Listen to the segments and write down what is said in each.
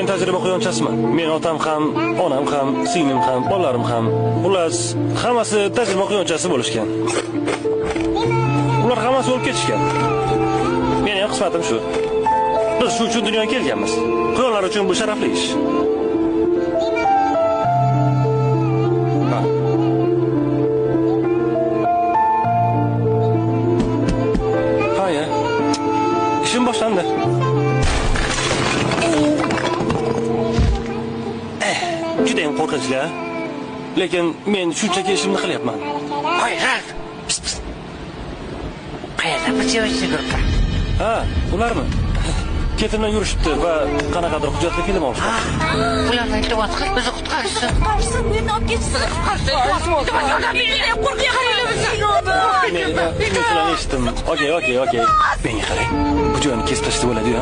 Men tajriba quyonchasiman. Men otam ham, onam ham, singlim ham, bolalarim ham, xullas, hammasi tajriba quyonchasi bo'lishgan. Ular hammasi o'lib ketishgan. Meni ham qismatim shu. Biz shu uchun dunyoga kelganmiz. Quyonlar uchun bu sharafli ish. Haya. İşim boshlandi. Juda ham qo'rqinchli. Lekin men shunchaki ishimni qilyapman. Hoy, Ralf. Qayerda bichib yuribdi? Ha, ularmi? Ketimdan yurishibdi va qanaqadir hujjatli film olishdi. Ularni iltimos qil, bizni qutqarishsin. Qutqarsin, meni olib ketsin. Men sizlarni eshitdim. Okey. Menga qarang. Bu joyni kesib tashlab bo'ladi-yu.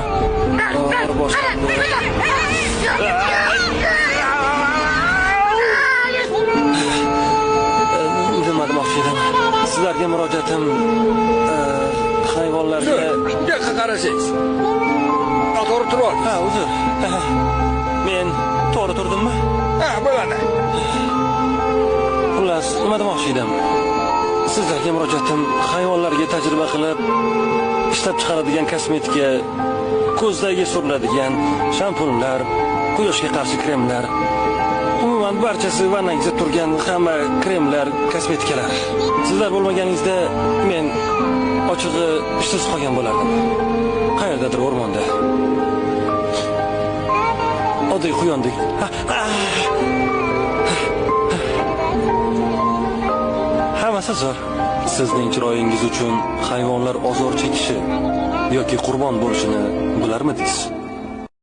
Nima demoqchi edim? Sizlarga murojaatim hayvonlarga yo'q qarasangiz. To'g'ri turib. Ha, uzr. Men to'g'ri turdimmi? Ha, bo'ladi. Xullas, nima demoqchi edim? Sizlarga murojaatim hayvonlarga tajriba qilib ishlab chiqaradigan kosmetika, ko'zdagi suriladigan shampunlar, quyoshga qarshi kremlar, umuman barchasi vannangizda turgan hamma kremlar, kosmetikalar. Sizlar bo'lmaganingizda men ochig'i ishsiz qolgan bo'lardim. Qayerdadir o'rmonda. Oddiy quyondek. Hammasi zo'r. Sizning chiroyingiz uchun hayvonlar ozor chekishi yoki qurbon bo'lishini bilarmidingiz?